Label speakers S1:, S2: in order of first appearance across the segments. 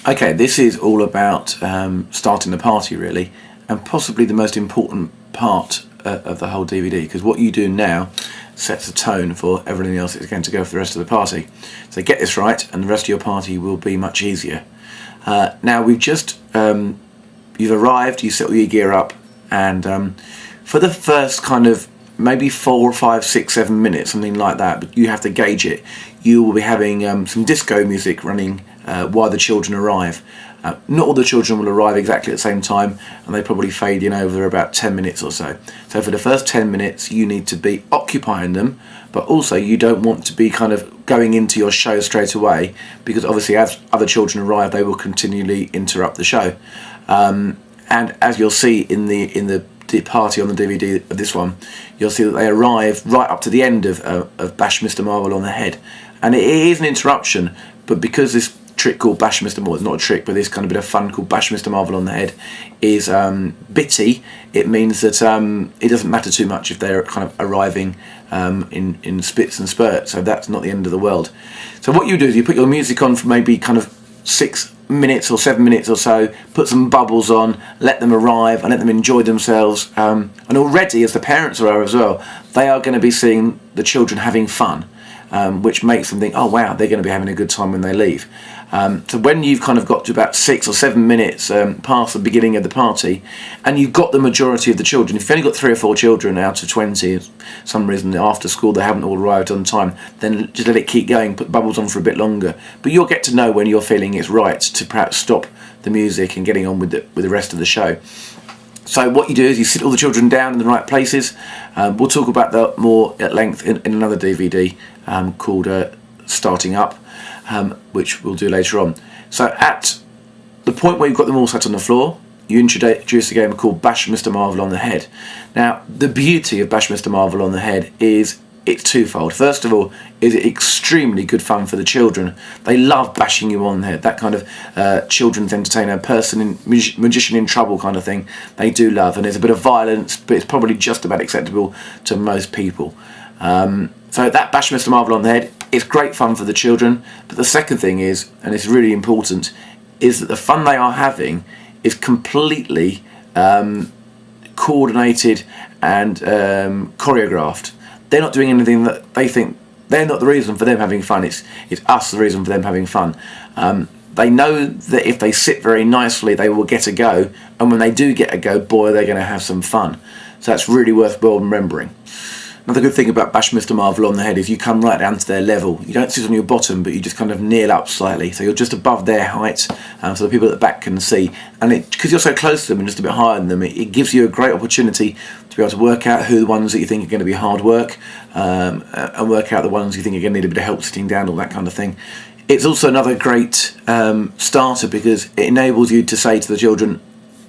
S1: Okay, this is all about starting the party, really, and possibly the most important part of the whole DVD, because what you do now sets a tone for everything else that's going to go for the rest of the party. So get this right and the rest of your party will be much easier. Now we've just, you've arrived, you set all your gear up, and for the first kind of maybe 4, 5, 6, 7 minutes, something like that, but you have to gauge it, you will be having some disco music running while the children arrive. Not all the children will arrive exactly at the same time, and they probably fade in over about 10 minutes or so. So for the first 10 minutes you need to be occupying them, but also you don't want to be kind of going into your show straight away, because obviously as other children arrive they will continually interrupt the show. And as you'll see in the party on the DVD of this one, you'll see that they arrive right up to the end of Bash Mr. Marvel on the Head, and it is an interruption, but because this trick called Bash Mr. Marvel, it's not a trick, but this kind of bit of fun called Bash Mr. Marvel on the Head is bitty, it means that it doesn't matter too much if they're kind of arriving in spits and spurts, so that's not the end of the world. So what you do is you put your music on for maybe kind of 6 minutes or 7 minutes or so, put some bubbles on, let them arrive and let them enjoy themselves, and already as the parents are as well, they are going to be seeing the children having fun, which makes them think, oh wow, they're going to be having a good time when they leave. So when you've kind of got to about 6 or 7 minutes past the beginning of the party, and you've got the majority of the children, if you've only got 3 or 4 children out of 20, for some reason after school they haven't all arrived on time, then just let it keep going, put bubbles on for a bit longer. But you'll get to know when you're feeling it's right to perhaps stop the music and getting on with the rest of the show. So what you do is you sit all the children down in the right places. We'll talk about that more at length in another DVD called Starting Up, which we'll do later on. So at the point where you've got them all sat on the floor, you introduce a game called Bash Mr. Marvel on the Head. Now the beauty of Bash Mr. Marvel on the Head is it's twofold. First of all, is it extremely good fun for the children. They love bashing you on the head, that kind of children's entertainer, magician in trouble kind of thing, they do love, and there's a bit of violence, but it's probably just about acceptable to most people. So that Bash Mr. Marvel on the Head, it's great fun for the children, but the second thing is, and it's really important, is that the fun they are having is completely coordinated and choreographed. They're not doing anything that they think, they're not the reason for them having fun, it's us the reason for them having fun. They know that if they sit very nicely they will get a go, and when they do get a go, boy, they're going to have some fun. So that's really worthwhile remembering. Another good thing about Bash Mr. Marvel on the Head is you come right down to their level. You don't sit on your bottom, but you just kind of kneel up slightly, so you're just above their height, so the people at the back can see. And because you're so close to them and just a bit higher than them, it gives you a great opportunity to be able to work out who the ones that you think are going to be hard work, and work out the ones you think are going to need a bit of help sitting down, all that kind of thing. It's also another great starter, because it enables you to say to the children,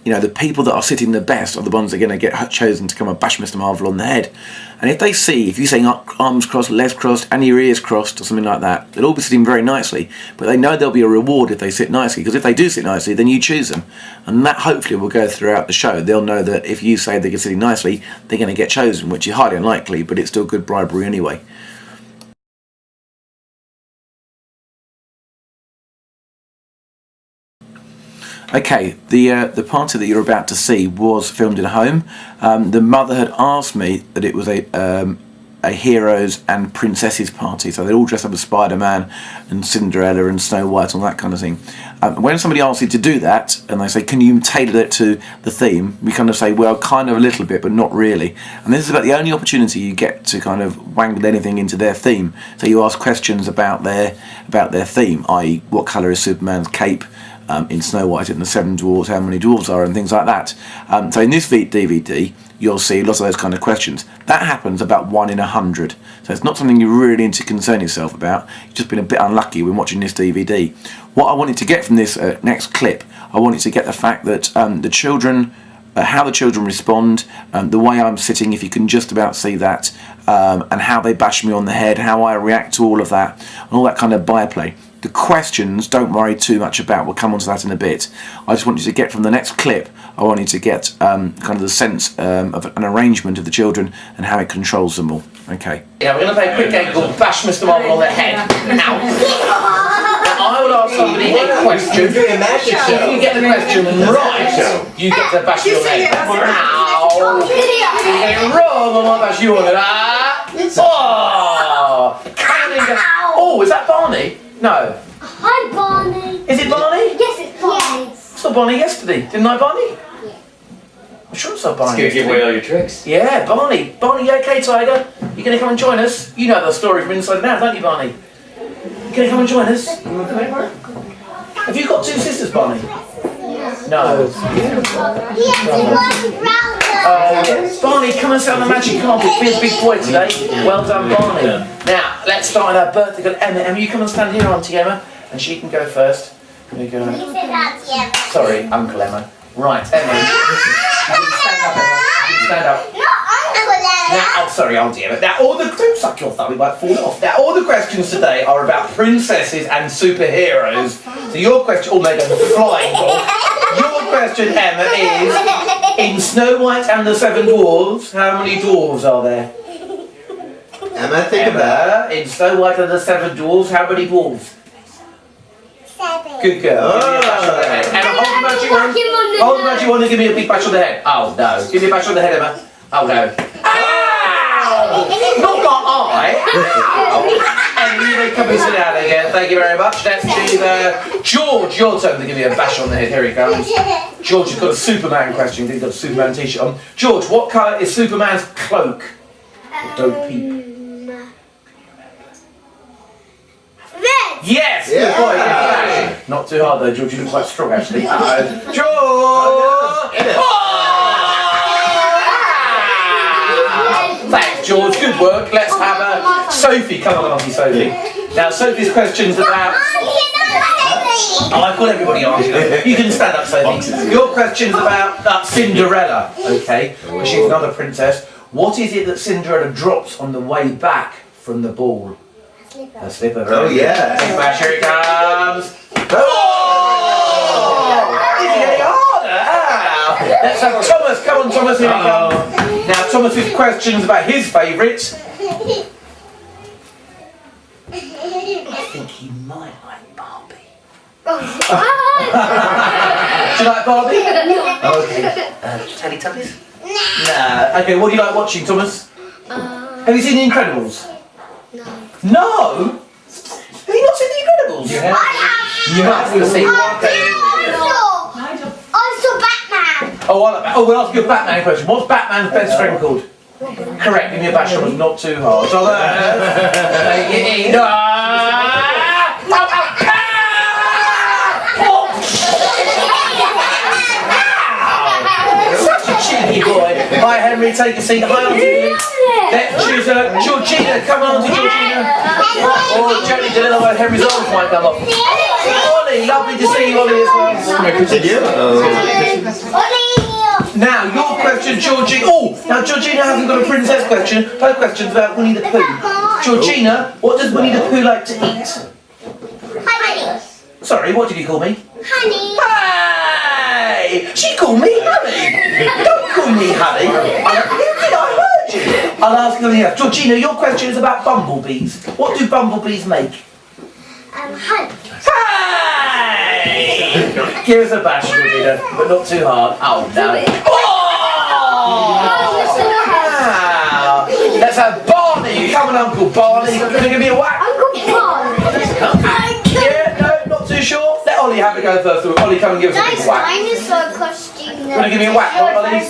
S1: you know, the people that are sitting the best are the ones that are going to get chosen to come and bash Mr. Marvel on the head. And if they see, if you're saying arms crossed, legs crossed, and your ears crossed, or something like that, they'll all be sitting very nicely, but they know there'll be a reward if they sit nicely, because if they do sit nicely, then you choose them. And that hopefully will go throughout the show. They'll know that if you say they're sitting nicely, they're going to get chosen, which is highly unlikely, but it's still good bribery anyway. Okay, the party that you're about to see was filmed at home. The mother had asked me that it was a heroes and princesses party, so they'd all dressed up as Spider-Man and Cinderella and Snow White and that kind of thing. When somebody asks you to do that and they say, can you tailor it to the theme, we kind of say, well, kind of a little bit, but not really. And this is about the only opportunity you get to kind of wangle anything into their theme. So you ask questions about their theme, i.e. what colour is Superman's cape, in Snow White and the Seven Dwarfs, how many dwarves are, and things like that. So in this DVD, you'll see lots of those kind of questions. That happens about 1 in 100. So it's not something you really need to concern yourself about. You've just been a bit unlucky when watching this DVD. What I wanted to get from this next clip, I wanted to get the fact that the children, how the children respond, the way I'm sitting, if you can just about see that, and how they bash me on the head, how I react to all of that, and all that kind of byplay. The questions, don't worry too much about, we'll come on to that in a bit. I just want you to get from the next clip, I want you to get kind of the sense of an arrangement of the children and how it controls them all. Okay. Yeah, we're going to play a quick game called Bash Mr. Marvel on the Head. Now,
S2: I will ask somebody a question. If you get the question right, you get to bash your head. Ow! You get it wrong, I might bash you on it. Oh, is that Barney? No.
S3: Hi, Barney.
S2: Is it Barney?
S3: Yes, it's Barney.
S2: I saw Barney yesterday. Didn't I, Barney?
S3: Yeah.
S2: I'm sure I saw Barney.
S4: It's gonna give away all your tricks.
S2: Yeah, Barney. Barney, you okay, Tiger? You gonna come and join us? You know the story from Inside and Out, don't you, Barney? You gonna come and join us? Have you got two sisters, Barney? No. Barney, come and sit on the magic carpet. Be a big boy today. Well done, Barney. Now, let's start with our birthday girl, Emma. Emma, you come and stand here, Auntie Emma, and she can go first. There you go. Sorry, Uncle Emma. Right, Emma. You can stand up, Emma. You can stand up. Now, sorry, Auntie Emma. Now, don't suck your thumb, it might fall off. Now, all the questions today are about princesses and superheroes. So your question, oh, they're going flying off. Your question, Emma, is, in Snow White and the Seven Dwarfs, how many dwarves are there?
S5: Emma, think about
S2: in Snow White and the Seven Dwarfs, how many dwarves?
S3: 7.
S2: Good girl. Give me a bash on the head. Emma, hold the magic wand. Hold the magic wand and give me a big bash on the head. Oh, no. Give me a bash on the head, Emma. Oh, no. Not got eye. And you may come and sit down again. Thank you very much. Let's do George, your turn to give me a bash on the head. Here he comes. George has got a Superman question. He's got a Superman t-shirt on. George, what colour is Superman's cloak? Don't peep.
S3: Red.
S2: Yes, good boy. Yeah. Not too hard though, George. You look quite strong actually. George! Thanks, George. Good work. Let's have Sophie. Come on, Auntie Sophie. Now, Sophie's question's about. Oh, I've got everybody on. You can stand up, Sophie. Your question's about Cinderella. Okay, she's another princess. What is it that Cinderella drops on the way back from the ball? A slipper.
S5: Oh, yeah.
S2: Big bash, here it comes. It's getting harder. Let's have Thomas. Come on, Thomas. Here he comes. Now, Thomas's question's about his favourites. I think he might like Barbie. Do you like Barbie? Okay. Teletubbies? Nah. Okay, what do you like watching, Thomas? Have you seen The Incredibles?
S3: No.
S2: No? Have you not seen The Incredibles?
S5: Yeah.
S2: You have to see
S3: I saw Batman.
S2: Oh, we'll ask you a Batman question. What's Batman's best friend called? Correct, give me a bash on it, not too hard. So such a cheeky boy. Hi Henry, take a seat. Hi Auntie. Let's choose Georgina. Come on, Auntie Georgina. Oh, Jenny Delilla, where Henry's arms might come off. Ollie, lovely to see you, Ollie, as well. Now, your question, Georgina. Oh, now Georgina hasn't got a princess question. Her question's about Winnie the Pooh. Georgina, what does Winnie the Pooh like to eat?
S3: Honey.
S2: Sorry, what did you call me?
S3: Honey.
S2: Hey! She called me honey! Don't call me honey! I heard you! I'll ask something else. Georgina, your question is about bumblebees. What do bumblebees make?
S3: Honey.
S2: Hey! Give us a bash, Georgina, but not too hard. Oh, no. Oh! Wow! Let's have Barney! Come on, Uncle Barney. Can you give me a whack?
S3: Uncle Barney.
S2: Yeah, no, not too sure. Let Ollie have a go first. Ollie, come and give us a big whack.
S3: Dinosaur costume.
S2: Want to give me a whack, Ollie?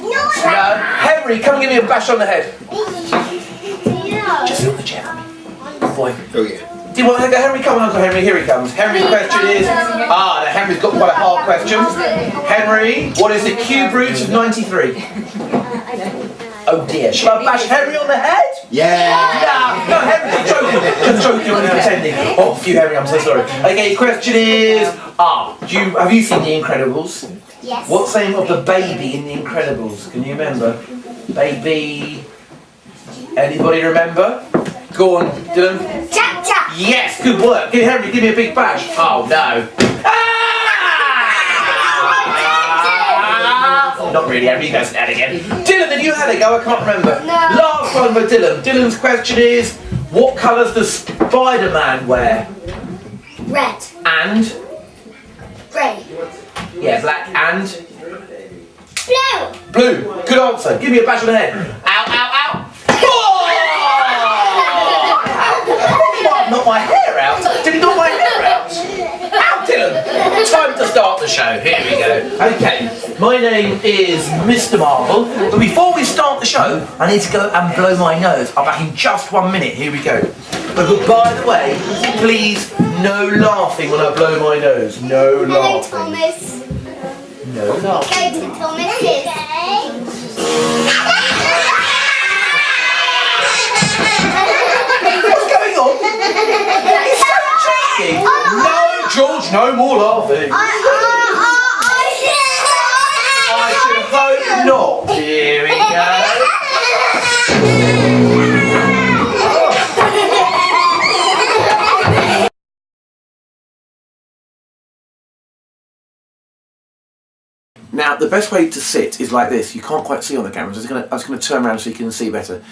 S2: No. Henry, come and give me a bash on the head. Just on the chair. Good boy.
S5: Oh, yeah.
S2: Do you want to go, Henry? Come on, Uncle Henry. Here he comes. Henry's question is... now Henry's got quite a hard question. Henry, what is the cube root of 93? Oh dear. Shall I bash Henry on the head?
S5: Yeah.
S2: No, Henry's just joking when he's pretending. Oh, phew, Henry, I'm so sorry. Okay, question is... have you seen The Incredibles?
S3: Yes.
S2: What's the name of the baby in The Incredibles? Can you remember? Baby... Anybody remember? Go on, Dylan.
S3: Jack Jack.
S2: Yes, good work. Henry, give me a big bash. Oh, no. Not really, Henry, you go sit down again. Dylan, did you have a go? I can't remember.
S3: No.
S2: Last one for Dylan. Dylan's question is, what colours does Spider-Man wear?
S3: Red.
S2: And?
S3: Grey.
S2: Yeah, black and?
S3: Blue.
S2: Blue. Good answer. Give me a bash on the head. Ow, ow, ow. Oh! He might have knocked my hair out. Did he knock my hair out? Ow, Dylan. Time to start the show. Here we go. Okay, my name is Mr. Marvel. But before we start the show, I need to go and blow my nose. I'm back in just 1 minute. Here we go. But by the way, please, no laughing when I blow my nose. No
S3: Hello,
S2: laughing.
S3: Thomas.
S2: No laughing.
S3: Go to Thomas's.
S2: What's going on? It's so cheeky. No, George, no more laughing. I should hope not. Here we go. Now, the best way to sit is like this. You can't quite see on the camera, so I'm just going to turn around so you can see better.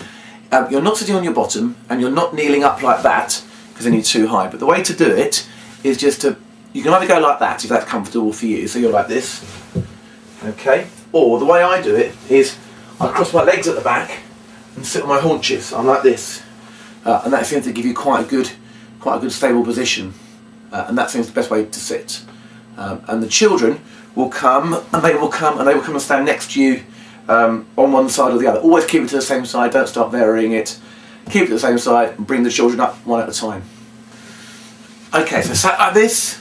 S2: You're not sitting on your bottom, and you're not kneeling up like that, because then you're too high. But the way to do it is just to, you can either go like that, if that's comfortable for you, so you're like this, okay? Or the way I do it is, I cross my legs at the back, and sit on my haunches. I'm like this. And that seems to give you quite a good stable position. And that seems the best way to sit. And the children will come and stand next to you on one side or the other. Always keep it to the same side, don't start varying it. Keep it to the same side and bring the children up one at a time. Okay, so sat like this,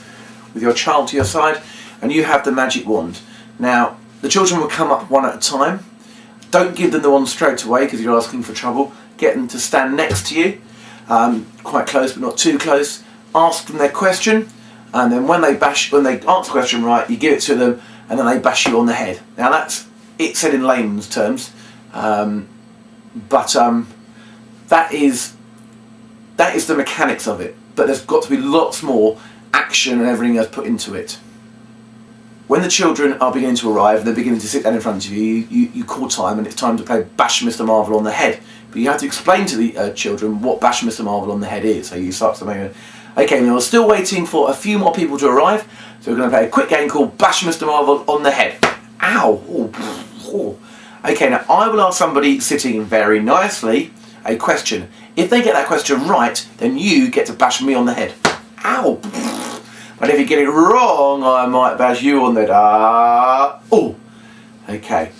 S2: with your child to your side, and you have the magic wand. Now, the children will come up one at a time. Don't give them the wand straight away because you're asking for trouble. Get them to stand next to you, quite close but not too close. Ask them their question, and then when they answer the question right, you give it to them, and then they bash you on the head. Now that's it said in layman's terms, but that is the mechanics of it. But there's got to be lots more action and everything else put into it. When the children are beginning to arrive, they're beginning to sit down in front of you, you call time, and it's time to play Bash Mr. Marvel on the head. But you have to explain to the children what Bash Mr. Marvel on the head is. So you start to make okay, now we're still waiting for a few more people to arrive, so we're going to play a quick game called Bash Mr. Marvel on the head. Ow! Oh. Okay, now I will ask somebody sitting very nicely a question. If they get that question right, then you get to bash me on the head. Ow! But if you get it wrong, I might bash you on the head. Oh! Okay.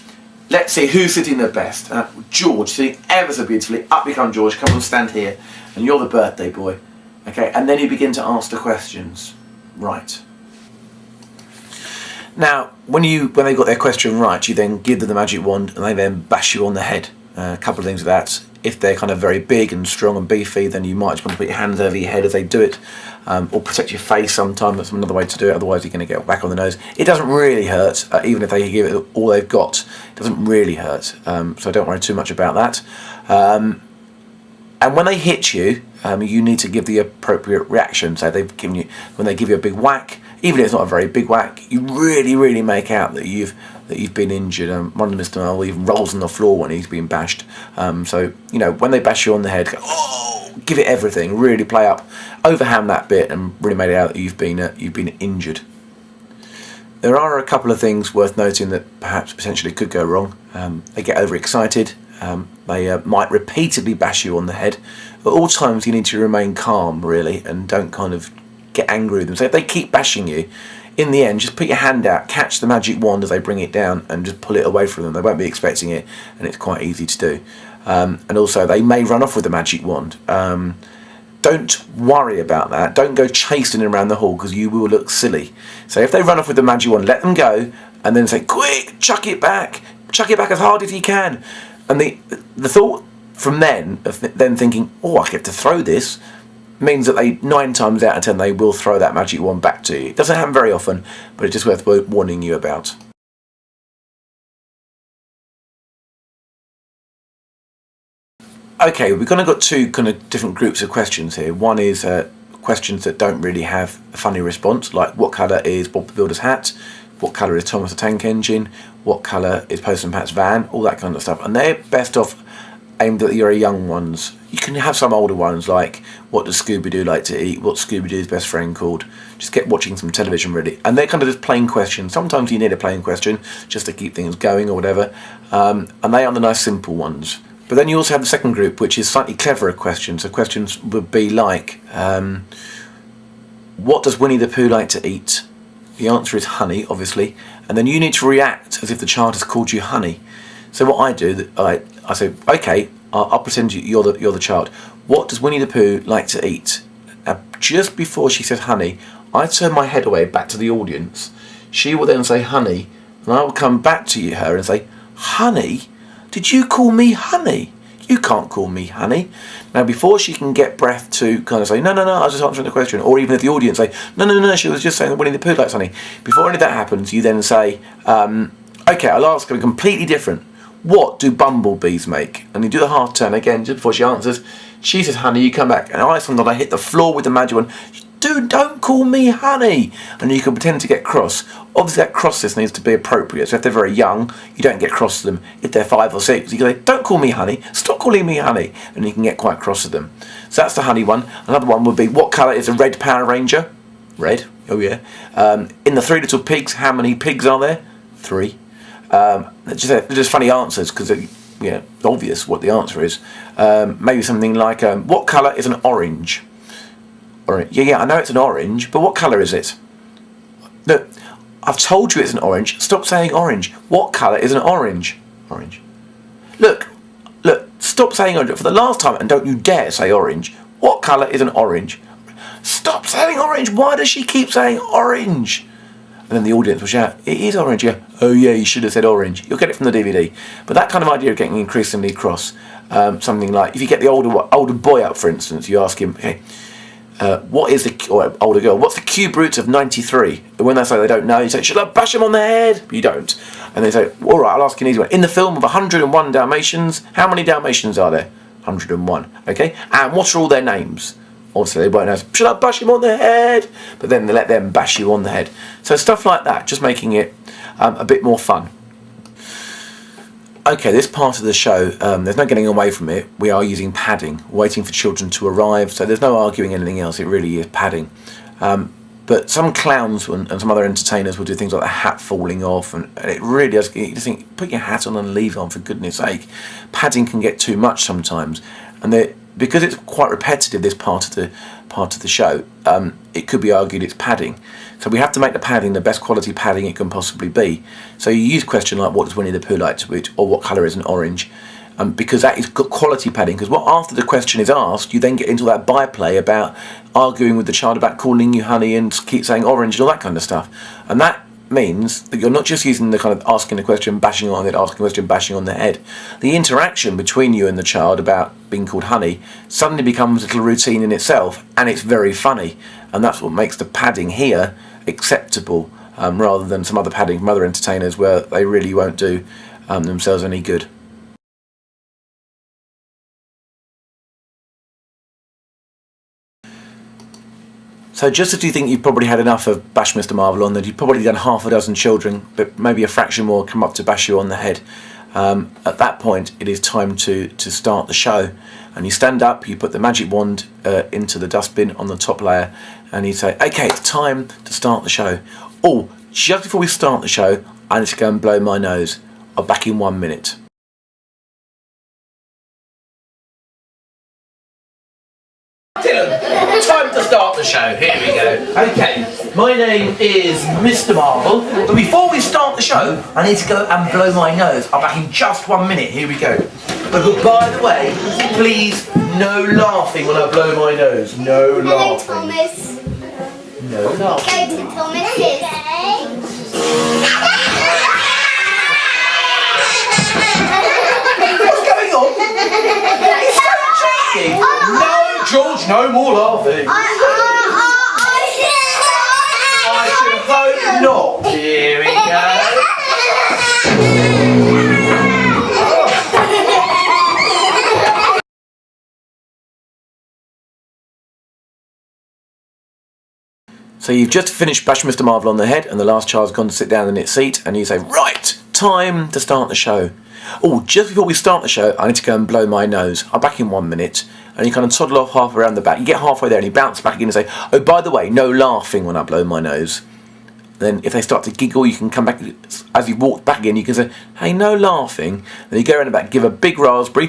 S2: Let's see who's sitting the best. George, sitting ever so beautifully. Up you come, George. Come and stand here. And you're the birthday boy. Okay, and then you begin to ask the questions. Right. Now, when they got their question right, you then give them the magic wand and they then bash you on the head. A couple of things with that. If they're kind of very big and strong and beefy, then you might just want to put your hands over your head as they do it, or protect your face sometimes. That's another way to do it, otherwise you're going to get back on the nose. It doesn't really hurt, even if they give it all they've got. It doesn't really hurt, so don't worry too much about that. And when they hit you, you need to give the appropriate reaction. So when they give you a big whack, even if it's not a very big whack, you really make out that you've been injured. One of Mr. Marvel even rolls on the floor when he's being bashed. So when they bash you on the head, go, oh, give it everything. Really play up, overhand that bit, and really make it out that you've been injured. There are a couple of things worth noting that perhaps potentially could go wrong. They get overexcited. They might repeatedly bash you on the head. At all times you need to remain calm, really, and don't kind of get angry with them. So if they keep bashing you, in the end, just put your hand out, catch the magic wand as they bring it down, and just pull it away from them. They won't be expecting it, and it's quite easy to do. And also, they may run off with the magic wand. Don't worry about that. Don't go chasing them around the hall, because you will look silly. So if they run off with the magic wand, let them go, and then say, quick, chuck it back as hard as you can. And the thought from then, of them thinking, oh, I get to throw this, means that 9 times out of 10 they will throw that magic wand back to you. It doesn't happen very often, but it's just worth warning you about. Okay, we've kind of got two kind of different groups of questions here. One is questions that don't really have a funny response, like what colour is Bob the Builder's hat? What colour is Thomas the Tank Engine? What colour is Postman Pat's van? All that kind of stuff. And they're best off
S1: aimed at your young ones. You can have some older ones like, what does Scooby-Doo like to eat? What's Scooby-Doo's best friend called? Just get watching some television really. And they're kind of just plain questions. Sometimes you need a plain question just to keep things going or whatever. And they are the nice simple ones. But then you also have the second group, which is slightly cleverer questions. So questions would be like, what does Winnie the Pooh like to eat? The answer is honey, obviously. And then you need to react as if the child has called you honey. So what I do, I say, okay, I'll pretend you're the child. What does Winnie the Pooh like to eat? Just before she says honey, I turn my head away back to the audience. She will then say honey, and I will come back to her and say, honey? Did you call me honey? You can't call me honey. Now, before she can get breath to kind of say, no, I was just answering the question, or even if the audience say, no, she was just saying that Winnie the Pooh likes honey. Before any of that happens, you then say, okay, I'll ask her completely different. What do bumblebees make? And you do the half turn again just before she answers. She says honey, you come back, and I hit the floor with the magic one. Dude, don't call me honey. And you can pretend to get cross. Obviously that crossness needs to be appropriate. So if they're very young, you don't get cross with them. If they're 5 or 6, you can say, don't call me honey, stop calling me honey. And you can get quite cross with them. So that's the honey one. Another one would be, what colour is a red Power Ranger? Red, oh yeah. In the Three Little Pigs, how many pigs are there? 3. They're just funny answers because they're obvious what the answer is. Maybe something like, what colour is an orange? Orange. Yeah, I know it's an orange, but what colour is it? Look, I've told you it's an orange. Stop saying orange. What colour is an orange? Orange. Look, stop saying orange for the last time, and don't you dare say orange. What colour is an orange? Stop saying orange. Why does she keep saying orange? And then the audience will shout, it is orange, yeah. Oh yeah, you should have said orange. You'll get it from the DVD. But that kind of idea of getting increasingly cross, something like, if you get the older boy up, for instance, you ask him, okay, what is or older girl, what's the cube root of 93? And when they say they don't know, you say, should I bash him on the head? But you don't. And they say, all right, I'll ask you an easy one. In the film of 101 Dalmatians, how many Dalmatians are there? 101. Okay? And what are all their names? Obviously, they won't know. Should I bash him on the head? But then they let them bash you on the head. So stuff like that, just making it a bit more fun. Okay, this part of the show, there's no getting away from it. We are using padding, waiting for children to arrive. So there's no arguing anything else. It really is padding. But some clowns and some other entertainers will do things like the hat falling off, and it really does. You just think, put your hat on and leave on, for goodness sake. Padding can get too much sometimes, and because it's quite repetitive, this part of the show, it could be argued it's padding. So we have to make the padding the best quality padding it can possibly be. So you use a question like, what does Winnie the Pooh like to eat, or what colour is an orange? Because that is good quality padding. Because after the question is asked, you then get into that byplay about arguing with the child about calling you honey and keep saying orange and all that kind of stuff. And that means that you're not just using the kind of asking the question, bashing on it, asking the question, bashing on the head. The interaction between you and the child about being called honey suddenly becomes a little routine in itself, and it's very funny. And that's what makes the padding here acceptable, rather than some other padding from other entertainers where they really won't do themselves any good. So just as you think you've probably had enough of Bash Mr Marvel on, that you've probably done half a dozen children, but maybe a fraction more come up to bash you on the head. At that point, it is time to start the show. And you stand up, you put the magic wand into the dustbin on the top layer, and you say, okay, it's time to start the show. Oh, just before we start the show, I need to go and blow my nose. I'll back in 1 minute.
S2: Dylan, time to start the show. Here we go. Okay, my name is Mr Marvel, but before we start the show, I need to go and blow my nose. I'm back in just 1 minute. Here we go. But by the way, please, no laughing when I blow my nose. No
S3: Hello,
S2: laughing.
S3: Thomas.
S2: No laughing.
S3: Go to Thomas's.
S2: What's going on? It's so cheeky. No, George, no more laughing. I should hope not. Here we go.
S1: So you've just finished Bash Mr Marvel on the head, and the last child's gone to sit down in its seat, and you say, right, time to start the show. Oh, just before we start the show, I need to go and blow my nose. I'll back in 1 minute, and you kind of toddle off half around the back. You get halfway there and you bounce back again and say, oh, by the way, no laughing when I blow my nose. Then if they start to giggle, you can come back, as you walk back again, you can say, hey, no laughing. Then you go around the back, give a big raspberry,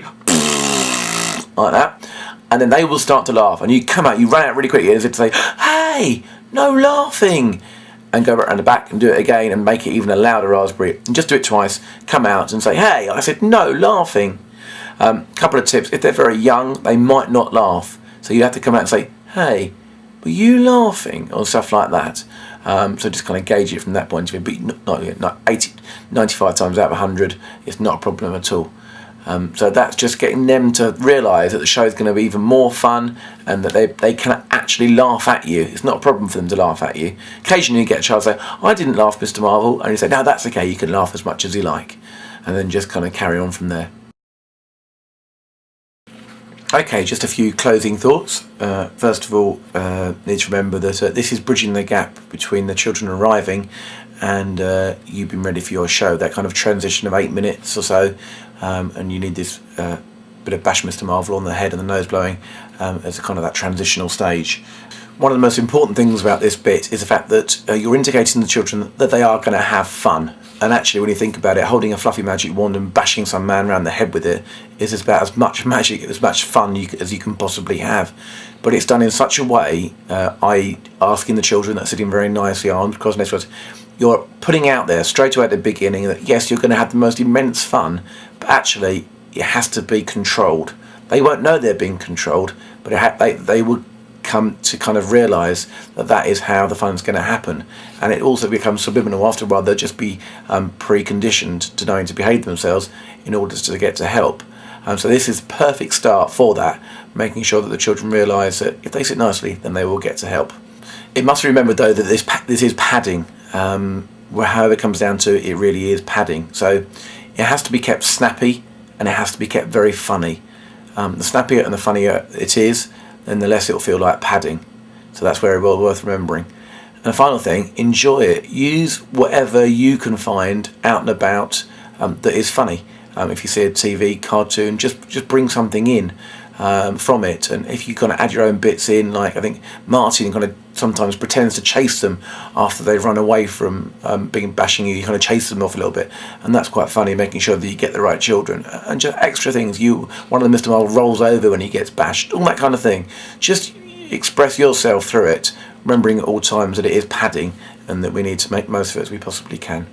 S1: like that, and then they will start to laugh. And you come out, you run out really quickly and say, hey, no laughing. And go around the back and do it again and make it even a louder raspberry. And just do it twice, come out and say, hey, I said no laughing. Couple of tips, if they're very young, they might not laugh. So you have to come out and say, hey, were you laughing? Or stuff like that. So just kind of gauge it from that point of view. But not 95 times out of 100, it's not a problem at all. So that's just getting them to realise that the show is going to be even more fun and that they can actually laugh at you. It's not a problem for them to laugh at you. Occasionally you get a child say, I didn't laugh, Mr. Marvel, and you say, no, that's okay, you can laugh as much as you like. And then just kind of carry on from there. Okay, just a few closing thoughts. First of all, need to remember that this is bridging the gap between the children arriving and you being ready for your show. That kind of transition of 8 minutes or so, and you need this bit of bash Mr. Marvel on the head and the nose blowing as a kind of that transitional stage. One of the most important things about this bit is the fact that you're indicating to the children that they are going to have fun. And actually, when you think about it, holding a fluffy magic wand and bashing some man around the head with it is about as much magic, as much fun as you can possibly have. But it's done in such a way, asking the children that are sitting very nicely, arms crossed, next words, you're putting out there straight away at the beginning that yes, you're going to have the most immense fun, but actually it has to be controlled. They won't know they're being controlled, but they will come to kind of realise that that is how the fun's going to happen. And it also becomes subliminal. After a while they'll just be preconditioned to knowing to behave themselves in order to get to help. So this is a perfect start for that, making sure that the children realise that if they sit nicely then they will get to help. It must be remembered though that this is padding. However it comes down to it, it really is padding. So it has to be kept snappy and it has to be kept very funny. The snappier and the funnier it is, then the less it'll feel like padding. So that's very well worth remembering. And the final thing, enjoy it. Use whatever you can find out and about that is funny. If you see a TV cartoon, just bring something in from it. And if you kind of add your own bits in, like I think Martin kind of sometimes pretends to chase them after they've run away from bashing you. You kind of chase them off a little bit, and that's quite funny, making sure that you get the right children. And just extra things. One of the Mr. Marvel rolls over when he gets bashed, all that kind of thing. Just express yourself through it, remembering at all times that it is padding and that we need to make most of it as we possibly can.